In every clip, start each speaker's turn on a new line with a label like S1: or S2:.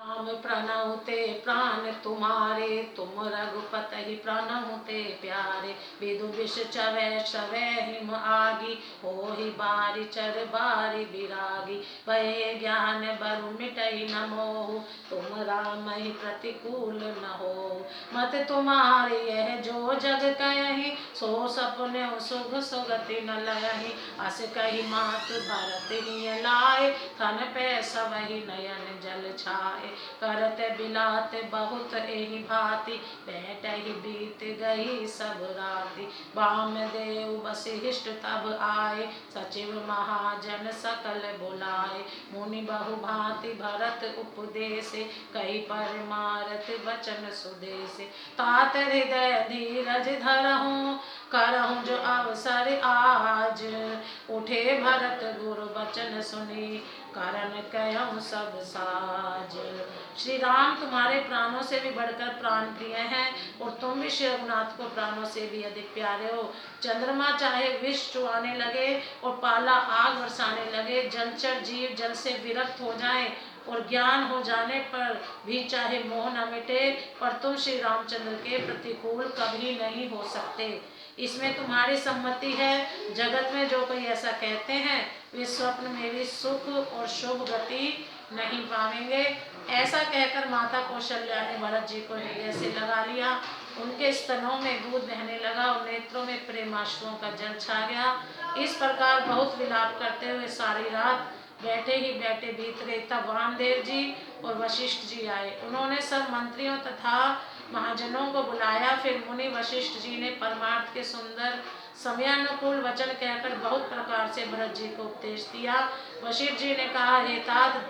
S1: राम प्रणव ते प्राण तुम्हारे, तुम रघुपति प्रणव ते प्यारे। विदु विष चवै चवै हिम आगी, होहि बारी चर बारी बिरागी। भय ज्ञान बरु मिटई न मोहु, तुम राम ही प्रतिकूल न हो। मत तुम्हारे यह जो जग कहि, सो सपने सुख सुगति न लयहि। अस कही मात भरत ही लाए, थन पे सबहि नयन जल छाए। करत बिलात बहुत एहि भांति, बैठहि बीत गई सब राति। वामदेव वशिष्ठ तब आए, सचिव महाजन सकल बुलाए। मुनि बहु भांति भरत उपदेसे, कही परमारथ वचन सुदेसे। तात हृदय धीरज धरहु, करहु जो अवसर आज। उठे भरत गुरु वचन सुनी, कारण कयहु सब साज। श्री राम तुम्हारे प्राणों से भी बढ़कर प्राण प्रिय हैं, और तुम भी श्री रघुनाथ को प्राणों से भी अधिक प्यारे हो। चंद्रमा चाहे विष चुआने लगे और पाला आग बरसाने लगे, जलचर जीव जल से विरक्त हो जाएं और ज्ञान हो जाने पर भी चाहे मोह न मिटे, पर तुम श्री रामचंद्र के प्रतिकूल कभी नहीं हो सकते। इसमें तुम्हारी सम्मति है। जगत में जो कोई ऐसा कहते हैं, वे स्वप्न में भी सुख और शुभ गति नहीं पाएंगे। ऐसा कहकर माता कौशल्या ने भरत जी को हृदय से लगा लिया। उनके स्तनों में दूध बहने लगा और नेत्रों में प्रेमाश्रुओं का जल छा गया। इस प्रकार बहुत विलाप करते हुए सारी रात बैठे ही बैठे बीत गई। तब वामदेव जी और वशिष्ठ जी आए। उन्होंने सब मंत्रियों तथा महाजनों को बुलाया। फिर मुनि वशिष्ठ जी ने परमार्थ के सुंदर समयानुकूल वचन कहकर बहुत प्रकार से भरत जी को उपदेश दिया। वशिष्ठ जी ने कहा, हे तात,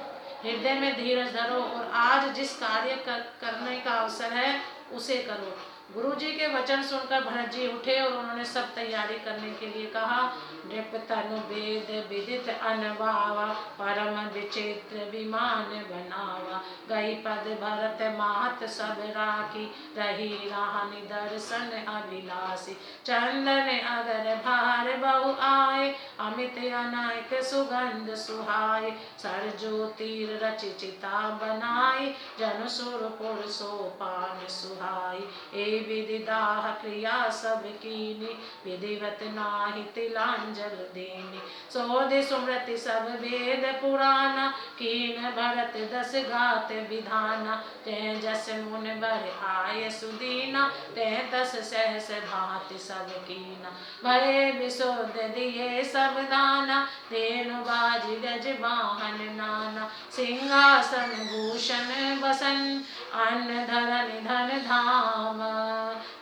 S1: हृदय में धीरज धरो और आज जिस कार्य करने का अवसर है उसे करो। गुरु जी के वचन सुनकर भरत जी उठे और उन्होंने सब तैयारी करने के लिए कहा। नृप तनु वेद विदित अनवावा, परम विचित्र विमान बनावा। गई पद भरत मात सब राखी, रही राहनि दर्शन अभिलाषी। चंदन अगर भार बहु आए, अमित अनायक सुगंध सुहाए। सरजो तीर रचि चिता बनाई, जन सुरपुर सोपान सुहाई। ए विधि दाह क्रिया सब कीनी, विधिवत नाहि तिलांजल देनी। सोधि सुमृति सब वेद पुराना, कीन भरत दस गात विधाना। तै जस मुन बर आय सुदीना, तै तस सहस भांति सब कीना। भय विशोध दिए सब दाना, धेनु बाज गज वाहन नाना। सिंहासन भूषण बसन, अन्न धरन धन धाम।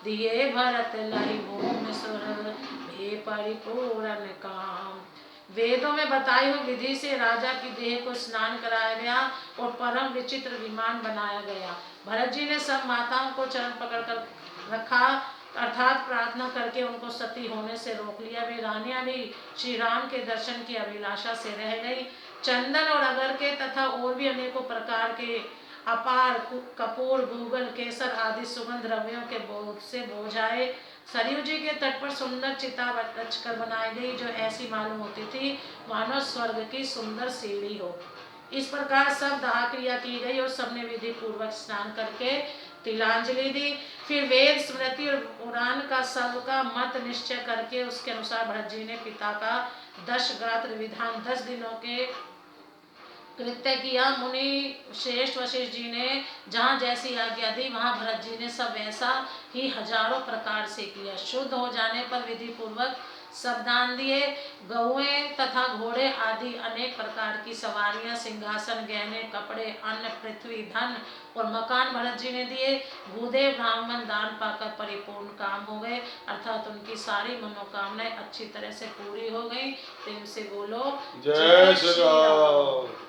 S1: दिए भरत लहि भूमि सुर, भे परिपूर्ण काम। वेदों में बताई हुई विधि से राजा की देह को स्नान कराया गया और परम विचित्र विमान बनाया गया। भरत जी ने सब माताओं को चरण पकड़कर रखा, अर्थात प्रार्थना करके उनको सती होने से रोक लिया। वे रानियां भी श्री राम के दर्शन की अभिलाषा से रह गई। चंदन और अगर के तथा और भी अनेकों प्रकार के अपार कपूर, गूगल, केसर आदि सुगंध द्रव्यों के बोझ से बोझाए सरयू जी के तट पर सुंदर चिता रचकर बनाई गई, जो ऐसी मालूम होती थी मानो स्वर्ग की सुंदर सीढ़ी हो। इस प्रकार सब दाह क्रिया की गई और सबने विधि पूर्वक स्नान करके तिलांजलि दी। फिर वेद स्मृति और पुराण का सबका मत निश्चय करके उसके अनुसार भरत जी ने पिता का 10 गात्र विधान 10 दिनों के कृत्य किया। मुनि श्रेष्ठ वशिष्ठ जी ने जहाँ जैसी आज्ञा दी, वहाँ भरत जी ने सब ऐसा ही हजारों प्रकार से किया। शुद्ध हो जाने पर विधि पूर्वक सब दान दिए। गौएं तथा घोड़े आदि अनेक प्रकार की सवारियां, सिंहासन, गहने, कपड़े, अन्न, पृथ्वी, धन और मकान भरत जी ने दिए। भूदेव ब्राह्मण दान पाकर परिपूर्ण काम हो गए, अर्थात उनकी सारी मनोकामनाएं अच्छी तरह से पूरी हो गई। प्रेम से बोलो
S2: जय श्री राम।